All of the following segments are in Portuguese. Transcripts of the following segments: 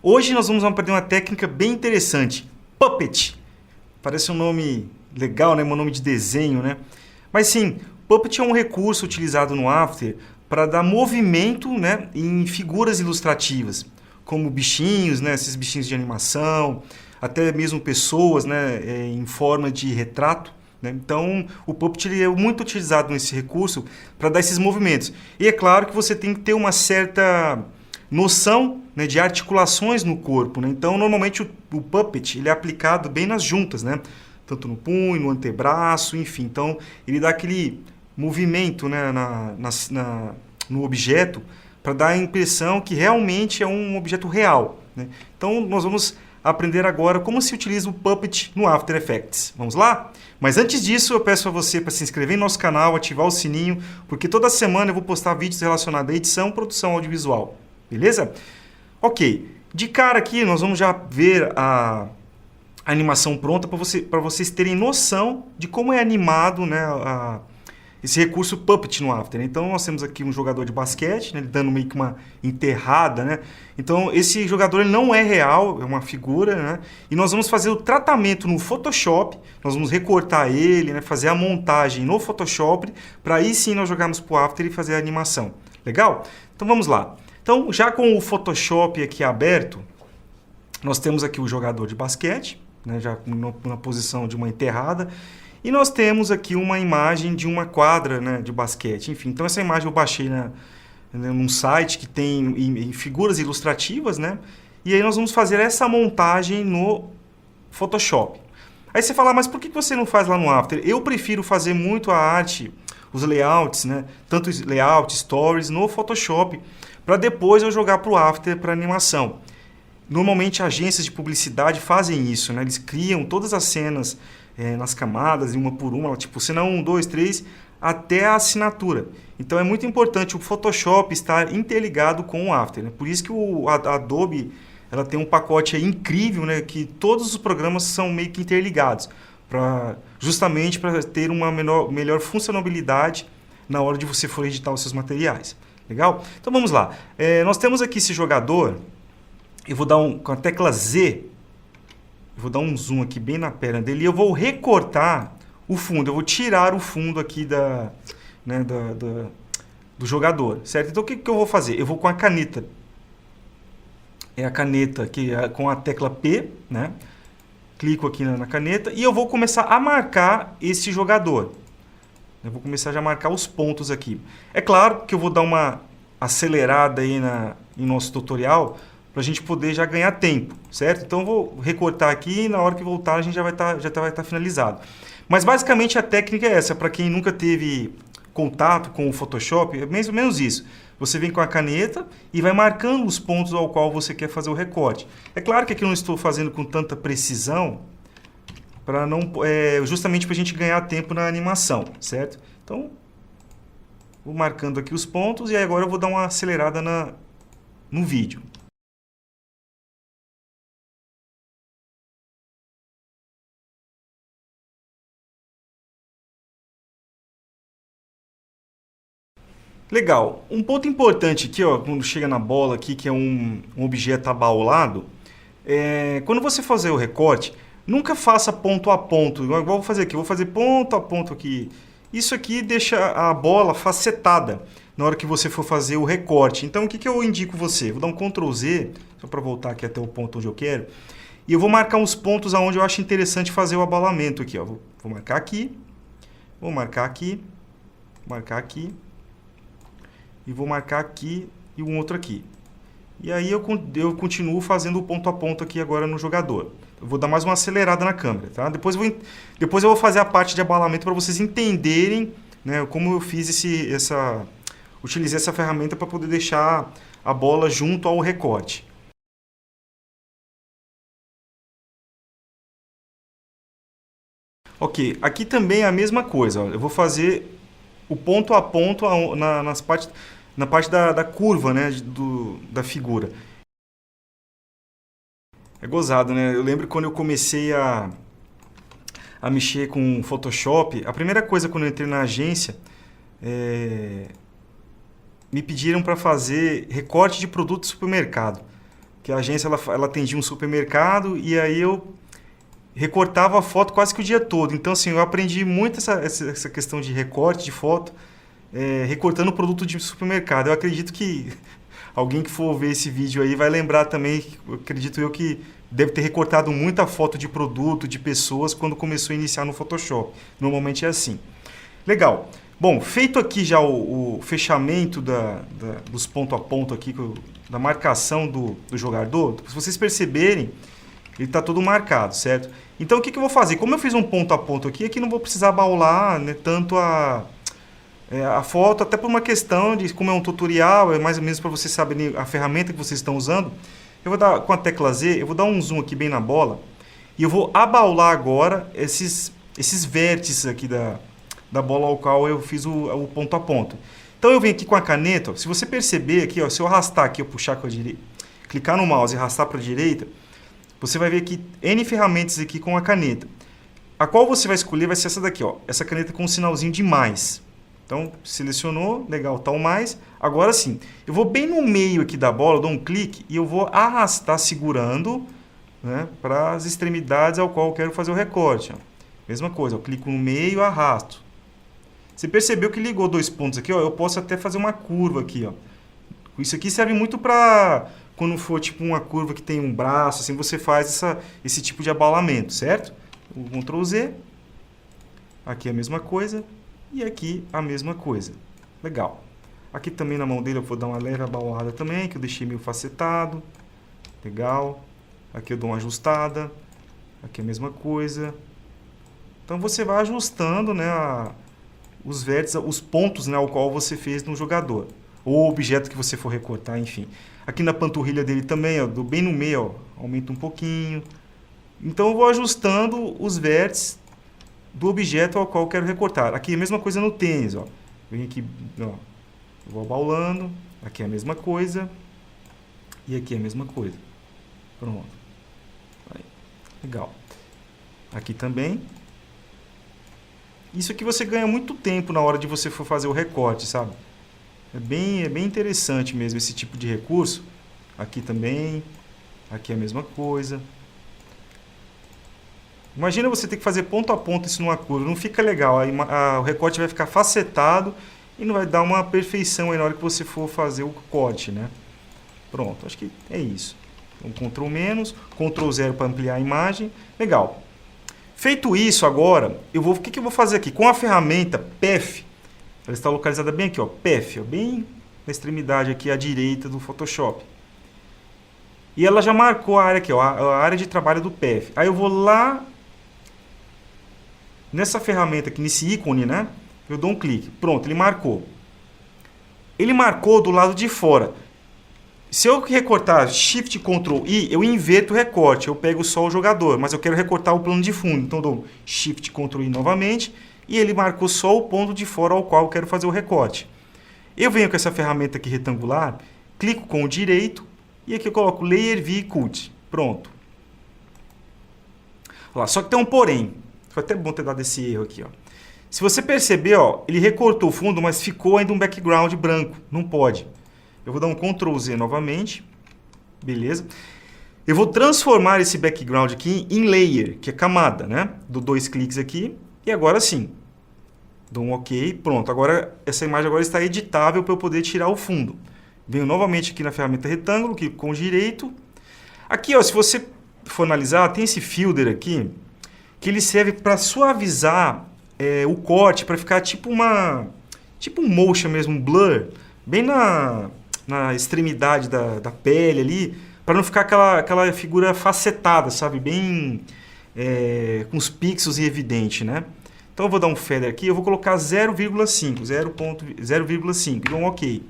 Hoje nós vamos aprender uma técnica bem interessante, Puppet. Parece um nome legal, né? Um nome de desenho, né? Mas sim, Puppet é um recurso utilizado no After para dar movimento, né, em figuras ilustrativas, como bichinhos, né, esses bichinhos de animação, até mesmo pessoas, né, em forma de retrato. Então, o Puppet ele é muito utilizado nesse recurso para dar esses movimentos. E é claro que você tem que ter uma certa noção, né, de articulações no corpo. Né? Então, normalmente, o Puppet ele é aplicado bem nas juntas, né? Tanto no punho, no antebraço, enfim. Então, ele dá aquele movimento, né, no objeto para dar a impressão que realmente é um objeto real. Né? Então, nós vamos aprender agora como se utiliza o Puppet no After Effects. Vamos lá? Mas antes disso, eu peço a você para se inscrever em nosso canal, ativar o sininho, porque toda semana eu vou postar vídeos relacionados à edição e produção audiovisual. Beleza? Ok. De cara aqui, nós vamos já ver a animação pronta para vocês terem noção de como é animado, né, esse recurso Puppet no After. Então, nós temos aqui um jogador de basquete, né, ele dando meio que uma enterrada, né? Então, esse jogador ele não é real, é uma figura, né? E nós vamos fazer o tratamento no Photoshop, nós vamos recortar ele, né, fazer a montagem no Photoshop, para aí sim nós jogarmos para o After e fazer a animação. Legal? Então, vamos lá. Então, já com o Photoshop aqui aberto, nós temos aqui o jogador de basquete, né, já na posição de uma enterrada. E nós temos aqui uma imagem de uma quadra, né, de basquete. Enfim, então essa imagem eu baixei num site que tem em figuras ilustrativas, né? E aí nós vamos fazer essa montagem no Photoshop. Aí você fala, mas por que você não faz lá no After? Eu prefiro fazer muito a arte, os layouts, né? Tanto layout, stories no Photoshop, para depois eu jogar para o After para animação. Normalmente agências de publicidade fazem isso, né? Eles criam todas as cenas nas camadas, uma por uma, tipo cena 1, 2, 3, até a assinatura. Então é muito importante o Photoshop estar interligado com o After. Né? Por isso que a Adobe ela tem um pacote aí incrível, né? Que todos os programas são meio que interligados, justamente para ter uma melhor funcionalidade na hora de você for editar os seus materiais. Legal? Então vamos lá. Nós temos aqui esse jogador, eu vou dar com a tecla Z, eu vou dar um zoom aqui bem na perna dele e eu vou recortar o fundo. Eu vou tirar o fundo aqui do jogador, certo? Então o que eu vou fazer? Eu vou com a caneta. É a caneta aqui com a tecla P, né? Clico aqui na caneta e eu vou começar a marcar esse jogador. Eu vou começar já a marcar os pontos aqui. É claro que eu vou dar uma acelerada aí em nosso tutorial, para a gente poder já ganhar tempo, certo? Então eu vou recortar aqui e na hora que voltar a gente já vai estar finalizado. Mas basicamente a técnica é essa, para quem nunca teve contato com o Photoshop, é mais ou menos isso. Você vem com a caneta e vai marcando os pontos ao qual você quer fazer o recorte. É claro que aqui eu não estou fazendo com tanta precisão, justamente para a gente ganhar tempo na animação, certo? Então, vou marcando aqui os pontos e agora eu vou dar uma acelerada no vídeo. Legal. Um ponto importante aqui, ó, quando chega na bola aqui, que é um objeto abaulado, quando você fazer o recorte, nunca faça ponto a ponto. Igual eu vou fazer aqui, eu vou fazer ponto a ponto aqui. Isso aqui deixa a bola facetada na hora que você for fazer o recorte. Então, o que eu indico você? Vou dar um Ctrl Z, só para voltar aqui até o ponto onde eu quero. E eu vou marcar uns pontos onde eu acho interessante fazer o abalamento aqui. Ó. Vou marcar aqui, vou marcar aqui, marcar aqui. E vou marcar aqui e um outro aqui. E aí eu continuo fazendo o ponto a ponto aqui agora no jogador. Eu vou dar mais uma acelerada na câmera, tá? Depois eu vou fazer a parte de abalamento para vocês entenderem, né, como eu fiz utilizei essa ferramenta para poder deixar a bola junto ao recorte. Ok, aqui também é a mesma coisa. Ó. Eu vou fazer o ponto a ponto na parte da curva, né, da figura. É gozado, né? Eu lembro quando eu comecei a mexer com Photoshop, a primeira coisa quando eu entrei na agência, me pediram para fazer recorte de produto de supermercado. que a agência ela atendia um supermercado e aí eu recortava a foto quase que o dia todo. Então, assim, eu aprendi muito essa questão de recorte de foto, recortando produto de supermercado. Eu acredito que alguém que for ver esse vídeo aí vai lembrar também, acredito eu, que deve ter recortado muita foto de produto, de pessoas, quando começou a iniciar no Photoshop. Normalmente é assim. Legal. Bom, feito aqui já o fechamento dos ponto a ponto aqui, da marcação do jogador, se vocês perceberem, ele está todo marcado, certo? Então o que eu vou fazer? Como eu fiz um ponto a ponto aqui não vou precisar baular, né, tanto a foto, até por uma questão de como é um tutorial, é mais ou menos para vocês saberem a ferramenta que vocês estão usando. Eu vou dar com a tecla Z, eu vou dar um zoom aqui bem na bola e eu vou abaular agora esses vértices aqui da bola ao qual eu fiz o ponto a ponto. Então eu venho aqui com a caneta, ó, se você perceber aqui, ó, se eu arrastar aqui, eu puxar com a direita, clicar no mouse e arrastar para a direita, você vai ver aqui N ferramentas aqui com a caneta. A qual você vai escolher vai ser essa daqui, ó, essa caneta com um sinalzinho de mais. Então, selecionou, legal, tá o mais. Agora sim, eu vou bem no meio aqui da bola, dou um clique e eu vou arrastar segurando, né, para as extremidades ao qual eu quero fazer o recorte. Ó. Mesma coisa, eu clico no meio e arrasto. Você percebeu que ligou dois pontos aqui, ó, eu posso até fazer uma curva aqui. Ó. Isso aqui serve muito para quando for tipo uma curva que tem um braço, assim você faz esse tipo de abalamento, certo? O Ctrl Z, aqui é a mesma coisa. E aqui a mesma coisa. Legal. Aqui também na mão dele eu vou dar uma leve abaulada também, que eu deixei meio facetado. Legal. Aqui eu dou uma ajustada. Aqui a mesma coisa. Então você vai ajustando, né, os vértices, os pontos, né, ao qual você fez no jogador. Ou objeto que você for recortar, enfim. Aqui na panturrilha dele também, ó, dou bem no meio, ó, aumenta um pouquinho. Então eu vou ajustando os vértices do objeto ao qual eu quero recortar. Aqui é a mesma coisa no tênis, ó. Vem aqui, ó, eu vou abaulando, aqui é a mesma coisa e aqui é a mesma coisa. Pronto. Aí. Legal. Aqui também. Isso aqui você ganha muito tempo na hora de você for fazer o recorte, sabe? É bem interessante mesmo esse tipo de recurso. Aqui também, aqui é a mesma coisa. Imagina você ter que fazer ponto a ponto isso numa curva, não fica legal, aí o recorte vai ficar facetado e não vai dar uma perfeição aí na hora que você for fazer o corte, né? Pronto, acho que é isso. Então, Ctrl menos, Ctrl 0 para ampliar a imagem, legal. Feito isso agora, o que eu vou fazer aqui? Com a ferramenta PEF, ela está localizada bem aqui, ó, PEF, ó, bem na extremidade aqui à direita do Photoshop. E ela já marcou a área aqui, ó, a área de trabalho do PEF. Aí eu vou lá nessa ferramenta aqui, nesse ícone, né? Eu dou um clique. Pronto, ele marcou. Ele marcou do lado de fora. Se eu recortar Shift Ctrl I, eu inverto o recorte. Eu pego só o jogador, mas eu quero recortar o plano de fundo. Então eu dou Shift Ctrl I novamente e ele marcou só o ponto de fora ao qual eu quero fazer o recorte. Eu venho com essa ferramenta aqui retangular, clico com o direito e aqui eu coloco Layer V Cut. Pronto. Olha lá, só que tem um porém. Foi até bom ter dado esse erro aqui, ó. Se você perceber, ó, ele recortou o fundo, mas ficou ainda um background branco. Não pode. Eu vou dar um Ctrl Z novamente. Beleza. Eu vou transformar esse background aqui em layer, que é camada, né? Dou dois cliques aqui e agora sim. Dou um OK. Pronto. Agora essa imagem agora está editável para eu poder tirar o fundo. Venho novamente aqui na ferramenta retângulo, clico com o direito. Aqui, ó, se você for analisar, tem esse filter aqui, que ele serve para suavizar o corte, para ficar tipo um motion mesmo, um blur, bem na extremidade da pele ali, para não ficar aquela figura facetada, sabe? Bem com os pixels em evidente, né? Então eu vou dar um feather aqui, eu vou colocar 0,5, dou um OK.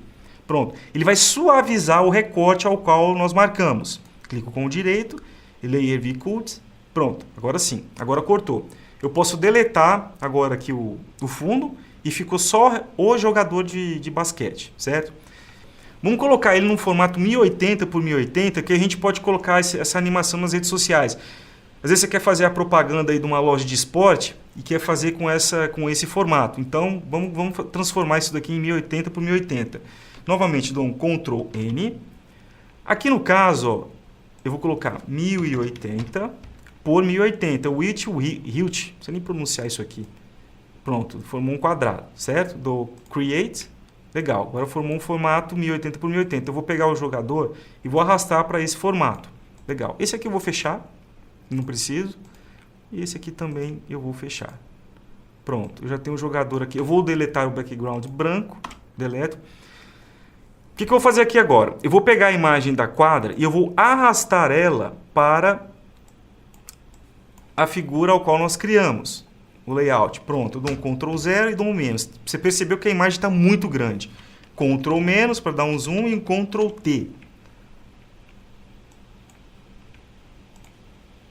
Pronto. Ele vai suavizar o recorte ao qual nós marcamos. Clico com o direito, Layer V Cut. Pronto, agora sim, agora cortou. Eu posso deletar agora aqui o fundo e ficou só o jogador de basquete, certo? Vamos colocar ele num formato 1080 por 1080, que a gente pode colocar essa animação nas redes sociais. Às vezes você quer fazer a propaganda aí de uma loja de esporte e quer fazer com esse formato. Então vamos transformar isso daqui em 1080 por 1080. Novamente dou um Ctrl N. Aqui no caso, ó, eu vou colocar 1080 por 1080. Width, height, não sei nem pronunciar isso aqui. Pronto, formou um quadrado, certo? Dou Create, legal. Agora formou um formato 1080 por 1080. Eu vou pegar o jogador e vou arrastar para esse formato. Legal. Esse aqui eu vou fechar, não preciso. E esse aqui também eu vou fechar. Pronto, eu já tenho um jogador aqui. Eu vou deletar o background branco, deleto. O que eu vou fazer aqui agora? Eu vou pegar a imagem da quadra e eu vou arrastar ela para a figura ao qual nós criamos o layout. Pronto, eu dou um Ctrl 0 e dou um menos. Você percebeu que a imagem está muito grande. Ctrl menos para dar um zoom e um Ctrl T.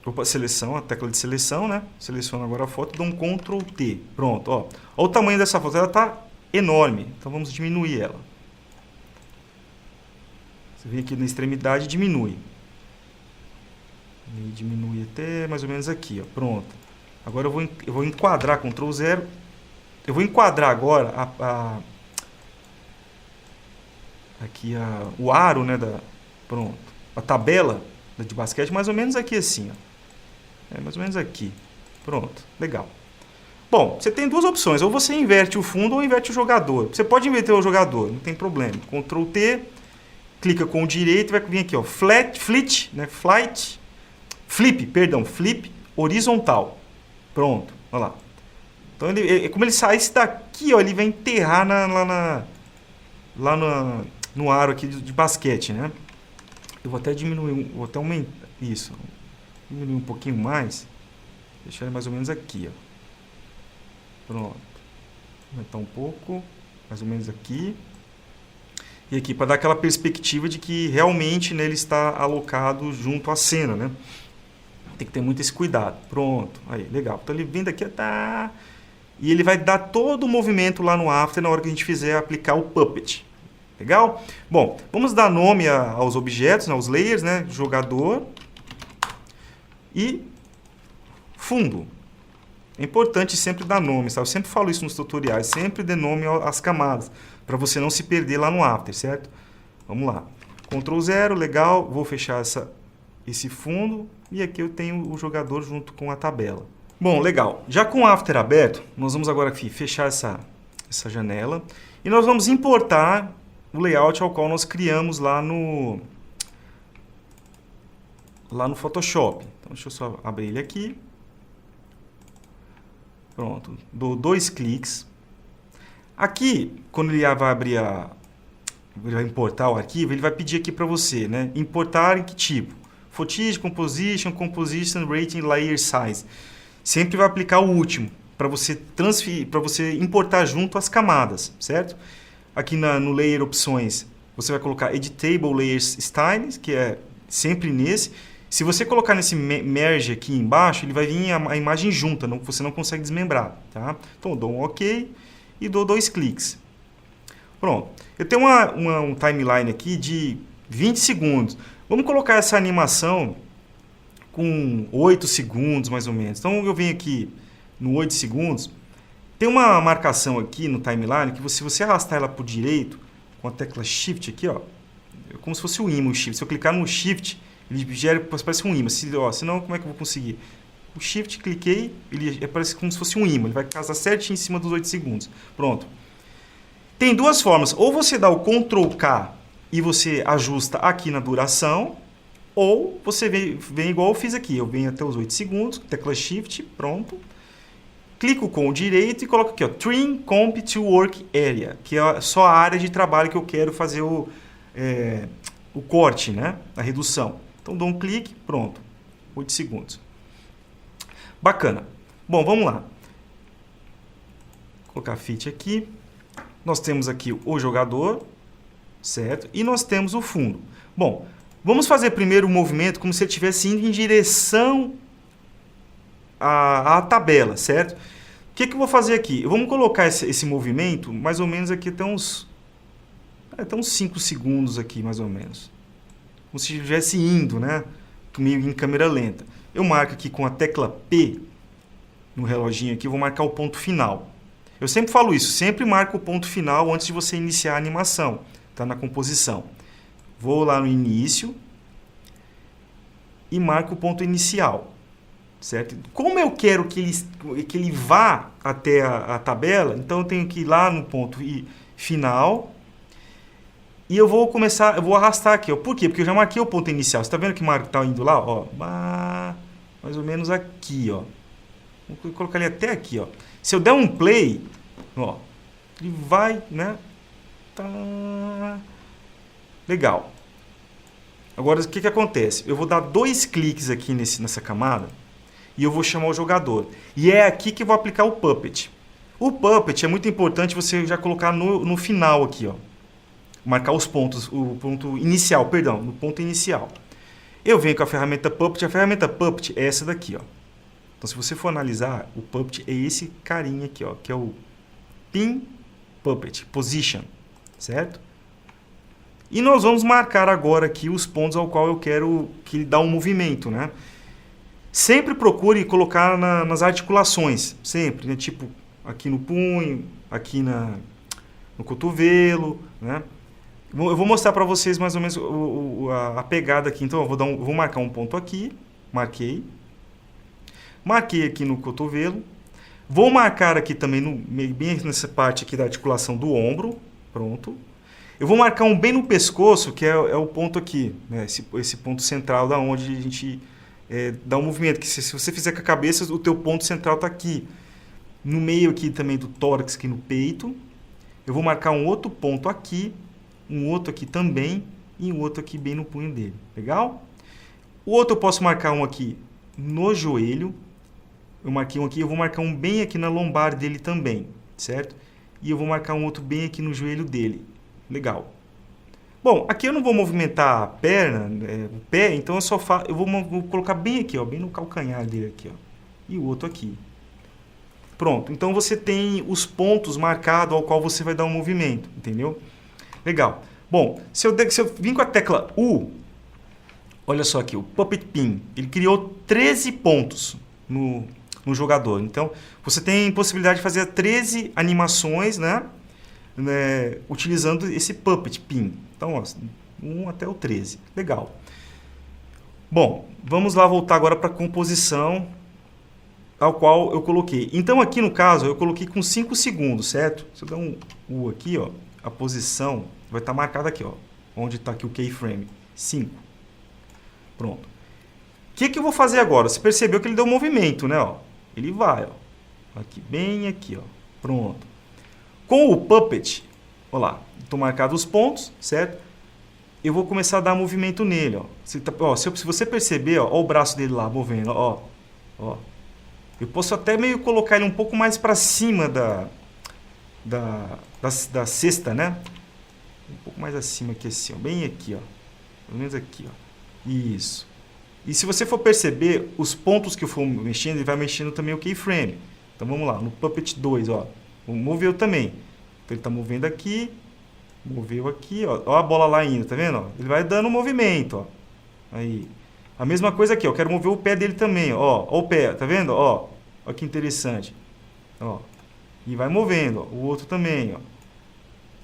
Opa, seleção, a tecla de seleção, né? Seleciono agora a foto e dou um Ctrl T. Pronto, ó. Olha o tamanho dessa foto, ela está enorme. Então vamos diminuir ela. Você vem aqui na extremidade e diminui. E diminui até mais ou menos aqui, ó. Pronto. Agora eu vou enquadrar, Ctrl 0. Eu vou enquadrar agora aqui o aro, né? Pronto. A tabela de basquete mais ou menos aqui assim, ó. Mais ou menos aqui. Pronto. Legal. Bom, você tem duas opções. Ou você inverte o fundo ou inverte o jogador. Você pode inverter o jogador, não tem problema. Ctrl T, clica com o direito e vai vir aqui, ó. Flip horizontal. Pronto. Olha lá. Então, como ele saísse daqui, ó, ele vai enterrar no aro aqui de basquete, né? Eu vou até diminuir, vou até aumentar isso. Diminuir um pouquinho mais. Deixar ele mais ou menos aqui, ó. Pronto. Aumentar um pouco, mais ou menos aqui. E aqui para dar aquela perspectiva de que realmente nele está alocado junto à cena, né? Tem que ter muito esse cuidado. Pronto. Aí, legal. Então ele vindo aqui, tá. E ele vai dar todo o movimento lá no After na hora que a gente fizer aplicar o Puppet. Legal? Bom, vamos dar nome aos objetos, né, aos layers, né? Jogador e fundo. É importante sempre dar nome, sabe? Eu sempre falo isso nos tutoriais, sempre dê nome às camadas, para você não se perder lá no After, certo? Vamos lá. Ctrl 0, legal, vou fechar esse fundo e aqui eu tenho o jogador junto com a tabela. Bom, legal. Já com o After aberto, nós vamos agora aqui fechar essa janela e nós vamos importar o layout ao qual nós criamos lá no Photoshop. Então, deixa eu só abrir ele aqui. Pronto. Dou 2 cliques. Aqui, quando ele vai abrir ele vai importar o arquivo, ele vai pedir aqui para você, né? Importar em que tipo? Footage, Composition, Composition, Rating, Layer Size. Sempre vai aplicar o último, para você transferir, para você importar junto as camadas, certo? Aqui no Layer Opções, você vai colocar Editable Layers Styles, que é sempre nesse. Se você colocar nesse Merge aqui embaixo, ele vai vir a imagem junta, você não consegue desmembrar, tá? Então, eu dou um OK e dou 2 cliques. Pronto. Eu tenho um timeline aqui de 20 segundos. Vamos colocar essa animação com 8 segundos, mais ou menos. Então, eu venho aqui no 8 segundos. Tem uma marcação aqui no timeline que se você arrastar ela para o direito, com a tecla Shift aqui, ó, é como se fosse o ímã, o Shift. Se eu clicar no Shift, ele gera, parece um ímã. Senão, como é que eu vou conseguir? O Shift, cliquei, ele parece como se fosse um ímã. Ele vai casar certinho em cima dos 8 segundos. Pronto. Tem duas formas. Ou você dá o Ctrl K e você ajusta aqui na duração, ou você vem igual eu fiz aqui. Eu venho até os 8 segundos, tecla Shift, pronto. Clico com o direito e coloco aqui, ó, Trim Comp to Work Area, que é só a área de trabalho que eu quero fazer o corte, né? A redução. Então, dou um clique, pronto. 8 segundos. Bacana. Bom, vamos lá. Vou colocar Fit aqui. Nós temos aqui o jogador, certo? E nós temos o fundo. Bom, vamos fazer primeiro o movimento como se ele estivesse indo em direção à tabela, certo? O que eu vou fazer aqui? Vamos colocar esse movimento mais ou menos aqui até uns 5 segundos aqui, mais ou menos. Como se estivesse indo, né? Meio em câmera lenta. Eu marco aqui com a tecla P no reloginho aqui, eu vou marcar o ponto final. Eu sempre falo isso, sempre marco o ponto final antes de você iniciar a animação, tá? Na composição. Vou lá no início e marco o ponto inicial, certo? Como eu quero que ele vá até a tabela, então eu tenho que ir lá no ponto final e eu vou arrastar aqui, ó. Por quê? Porque eu já marquei o ponto inicial. Você está vendo que marco está indo lá? Ó, mais ou menos aqui, ó. Vou colocar ele até aqui, ó. Se eu der um play, ó, ele vai, né? Tá. Legal. Agora, o que acontece? Eu vou dar 2 cliques aqui nessa camada e eu vou chamar o jogador. E é aqui que eu vou aplicar o Puppet. O Puppet é muito importante você já colocar no final aqui, ó. Marcar os pontos, o ponto inicial, perdão, no ponto inicial. Eu venho com a ferramenta Puppet é essa daqui, ó. Então, se você for analisar, o Puppet é esse carinha aqui, ó, que é o Pin Puppet, Position, certo? E nós vamos marcar agora aqui os pontos ao qual eu quero que ele dê um movimento, né? Sempre procure colocar nas articulações, sempre, né? Tipo, aqui no punho, aqui no cotovelo, né? Eu vou mostrar para vocês mais ou menos a pegada aqui. Então, eu vou marcar um ponto aqui, marquei aqui no cotovelo, vou marcar aqui também, bem nessa parte aqui da articulação do ombro, pronto. Eu vou marcar um bem no pescoço, que é o ponto aqui, né? Esse ponto central da onde a gente dá um movimento, que se você fizer com a cabeça, o teu ponto central está aqui. No meio aqui também do tórax, aqui no peito. Eu vou marcar um outro ponto aqui, um outro aqui também, e um outro aqui bem no punho dele. Legal? O outro eu posso marcar um aqui no joelho. Eu marquei um aqui, eu vou marcar um bem aqui na lombar dele também, certo? E eu vou marcar um outro bem aqui no joelho dele. Legal. Bom, aqui eu não vou movimentar a perna, o pé, então eu vou colocar bem aqui, ó, bem no calcanhar dele aqui, ó. E o outro aqui. Pronto. Então você tem os pontos marcados ao qual você vai dar um movimento, entendeu? Legal. Bom, se eu vim com a tecla U, olha só aqui, o Puppet Pin, ele criou 13 pontos no jogador. Então, você tem possibilidade de fazer 13 animações, né, utilizando esse Puppet Pin. Então, ó, 1 até o 13. Legal. Bom, vamos lá voltar agora para a composição ao qual eu coloquei. Então, aqui no caso, eu coloquei com 5 segundos, certo? Se eu der um U aqui, ó, a posição vai estar marcada aqui, ó, onde está aqui o keyframe. 5. Pronto. O que eu vou fazer agora? Você percebeu que ele deu um movimento, né? Ó, ele vai, ó, aqui, bem aqui, ó. Pronto. Com o Puppet, olha lá, estou marcado os pontos, certo? Eu vou começar a dar movimento nele, ó. Se você perceber, ó o braço dele lá movendo, ó. Eu posso até meio colocar ele um pouco mais para cima da cesta, né? Um pouco mais acima aqui, assim, ó. Bem aqui, ó. Pelo menos aqui, ó. Isso. E se você for perceber, os pontos que eu for mexendo, ele vai mexendo também o keyframe. Então vamos lá, no Puppet 2, ó. Moveu também. Então ele está movendo aqui, moveu aqui, ó. Ó a bola lá indo, tá vendo? Ó? Ele vai dando um movimento, ó. Aí. A mesma coisa aqui, ó. Quero mover o pé dele também, ó. Ó o pé, tá vendo? Ó. Ó que interessante. Ó. E vai movendo, ó. O outro também, ó.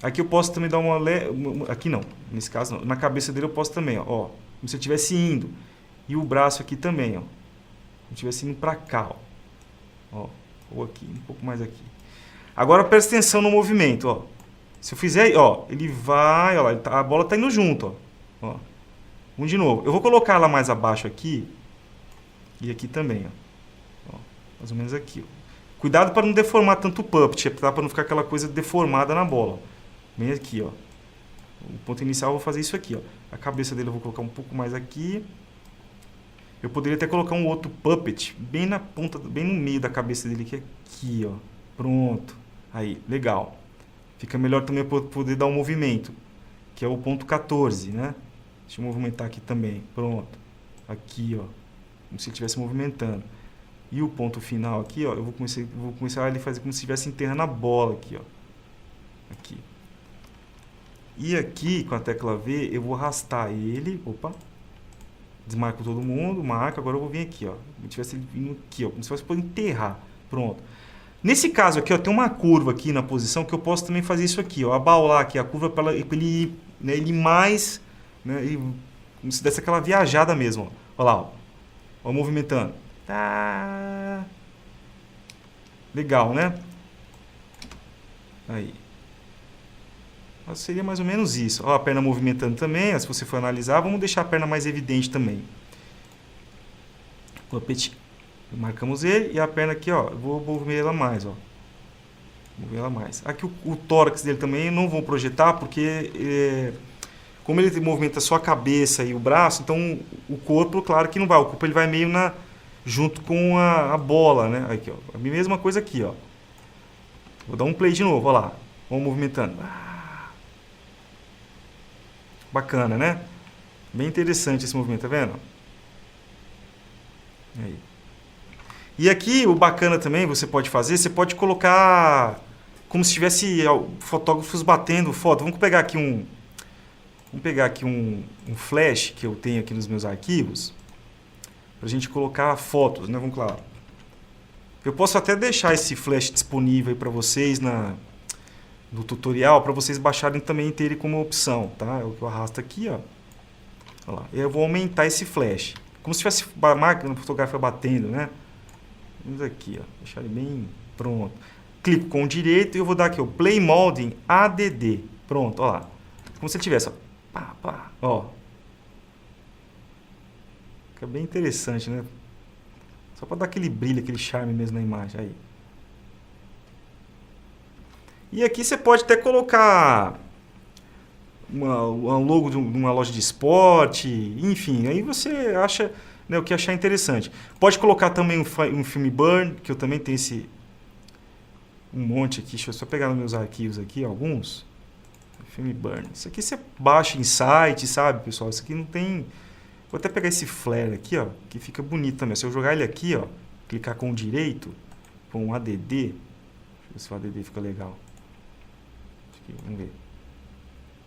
Aqui eu posso também dar uma... Aqui não, nesse caso não. Na cabeça dele eu posso também, ó. Como se eu estivesse indo. E o braço aqui também, ó. Como se eu estivesse indo pra cá, ó. Ou aqui, um pouco mais aqui. Agora presta atenção no movimento, ó. Se eu fizer, ó, ele vai, ó, a bola tá indo junto, ó. Vamos de novo. Eu vou colocar ela mais abaixo aqui e aqui também, ó. Mais ou menos aqui, ó. Cuidado para não deformar tanto o Puppet, tá? Para não ficar aquela coisa deformada na bola. Bem aqui, ó. O ponto inicial eu vou fazer isso aqui, ó. A cabeça dele eu vou colocar um pouco mais aqui. Eu poderia até colocar um outro Puppet bem na ponta, bem no meio da cabeça dele, que é aqui, ó. Pronto. Aí, legal. Fica melhor também poder dar um movimento, que é o ponto 14, né? Deixa eu movimentar aqui também. Pronto. Aqui, ó. Como se ele estivesse movimentando. E o ponto final aqui, ó, eu vou começar a fazer como se estivesse enterrando a bola aqui, ó. Aqui. E aqui, com a tecla V, eu vou arrastar ele. Opa. Desmarco todo mundo, marco. Agora eu vou vir aqui, ó. Como se estivesse vindo aqui, ó. Como se fosse para enterrar. Pronto. Nesse caso aqui, ó, tem uma curva aqui na posição que eu posso também fazer isso aqui, ó. Abaular aqui a curva para ele, né, ele mais, né, como se desse aquela viajada mesmo, ó. Olha lá, ó. Ó, movimentando. Tá. Legal, né? Aí. Seria mais ou menos isso. Ó, a perna movimentando também. Se você for analisar, vamos deixar a perna mais evidente também. Puppet. Marcamos ele. E a perna aqui, ó. Eu vou mover ela mais, ó. Mover ela mais. Aqui o tórax dele também eu não vou projetar, porque como ele movimenta só a cabeça e o braço, então o corpo, claro que não vai. O corpo ele vai meio junto com a bola, né? Aqui, ó. A mesma coisa aqui, ó. Vou dar um play de novo, ó lá. Vamos movimentando. Bacana, né? Bem interessante esse movimento, tá vendo? Aí. E aqui o bacana também, você pode colocar como se tivesse fotógrafos batendo foto. Vamos pegar aqui um flash que eu tenho aqui nos meus arquivos, pra gente colocar fotos, né? Vamos lá. Eu posso até deixar esse flash disponível aí para vocês no tutorial, para vocês baixarem também e terem como opção, tá? É o que eu arrasto aqui, ó. Olha lá. Eu vou aumentar esse flash, como se tivesse a máquina fotográfica batendo, né? Vamos aqui, ó. Deixar ele bem pronto. Clico com o direito e eu vou dar aqui, ó, Play Molding ADD. Pronto, ó lá. Como se tivesse, ó. Pá, pá, ó. Fica bem interessante, né? Só para dar aquele brilho, aquele charme mesmo na imagem. Aí. E aqui você pode até colocar um logo de uma loja de esporte, enfim, aí você acha, né, o que achar interessante. Pode colocar também um filme burn, que eu também tenho um monte aqui, deixa eu só pegar nos meus arquivos aqui, alguns. Filme burn. Isso aqui você baixa em site, sabe, pessoal? Isso aqui não tem... Vou até pegar esse flare aqui, ó, que fica bonito também. Se eu jogar ele aqui, ó, clicar com o direito, com o ADD, deixa eu ver se o ADD fica legal. Aqui, vamos ver.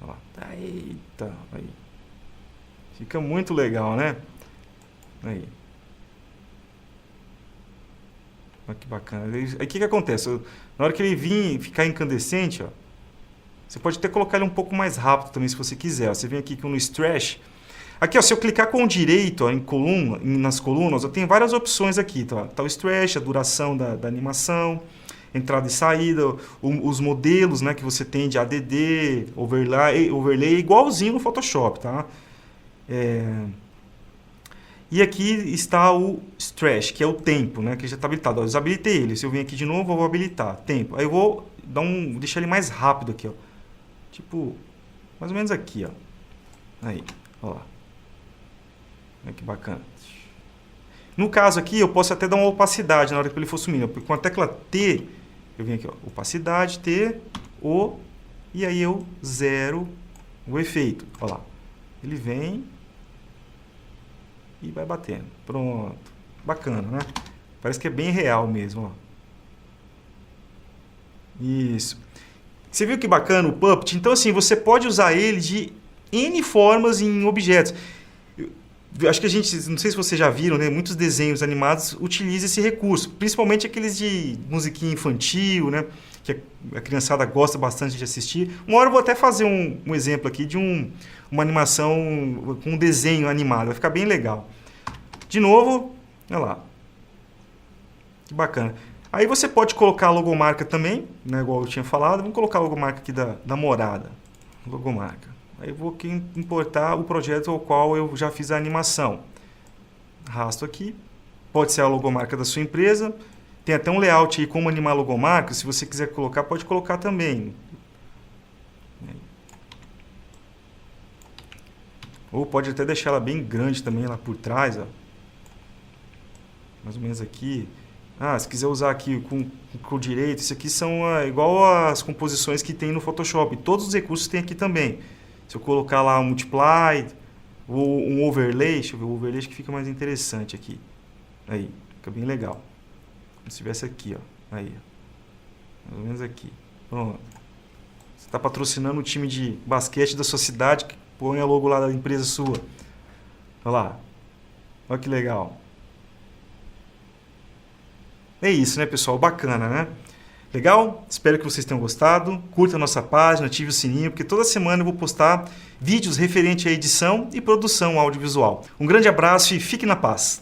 Olha lá. Eita, aí. Fica muito legal, né? Aí. Olha que bacana. Aí o que acontece? Na hora que ele ficar incandescente, ó, você pode até colocar ele um pouco mais rápido também, se você quiser. Ó, você vem aqui no Stretch. Aqui, ó, se eu clicar com o direito, ó, nas colunas, eu tenho várias opções aqui. Tá o Stretch, a duração da animação, entrada e saída, os modelos, né, que você tem de ADD, overlay, igualzinho no Photoshop, tá? E aqui está o Stretch, que é o tempo, né, que já está habilitado. Ó, eu desabilitei ele. Se eu vir aqui de novo, eu vou habilitar tempo. Aí eu vou deixar ele mais rápido aqui, ó. Tipo, mais ou menos aqui, ó. Aí, ó lá. Olha que bacana. No caso aqui, eu posso até dar uma opacidade na hora que ele for sumindo. Porque com a tecla T, eu venho aqui, ó, opacidade, T, O, e aí eu zero o efeito. Olha lá. Ele vem e vai batendo. Pronto. Bacana, né? Parece que é bem real mesmo, ó. Isso. Você viu que bacana o Puppet? Então, assim, você pode usar ele de N formas em objetos. Acho que não sei se vocês já viram, né? Muitos desenhos animados utilizam esse recurso, principalmente aqueles de musiquinha infantil, né? Que a criançada gosta bastante de assistir. Uma hora eu vou até fazer um exemplo aqui de uma animação com um desenho animado, vai ficar bem legal. De novo, olha lá. Que bacana. Aí você pode colocar a logomarca também, né? Igual eu tinha falado. Vamos colocar a logomarca aqui da morada. Logomarca. Aí eu vou aqui importar o projeto ao qual eu já fiz a animação. Arrasto aqui. Pode ser a logomarca da sua empresa. Tem até um layout aí como animar a logomarca. Se você quiser colocar, pode colocar também. Ou pode até deixar ela bem grande também lá por trás, ó. Mais ou menos aqui. Se quiser usar aqui com o direito, isso aqui são igual as composições que tem no Photoshop. Todos os recursos tem aqui também. Se eu colocar lá um multiply ou um overlay, deixa eu ver o overlay, acho que fica mais interessante aqui. Aí, fica bem legal. Como se estivesse aqui, ó. Aí, ó. Mais ou menos aqui. Pronto. Você está patrocinando um time de basquete da sua cidade, põe a logo lá da empresa sua. Olha lá. Olha que legal. É isso, né, pessoal? Bacana, né? Legal? Espero que vocês tenham gostado. Curta a nossa página, ative o sininho, porque toda semana eu vou postar vídeos referentes à edição e produção audiovisual. Um grande abraço e fique na paz.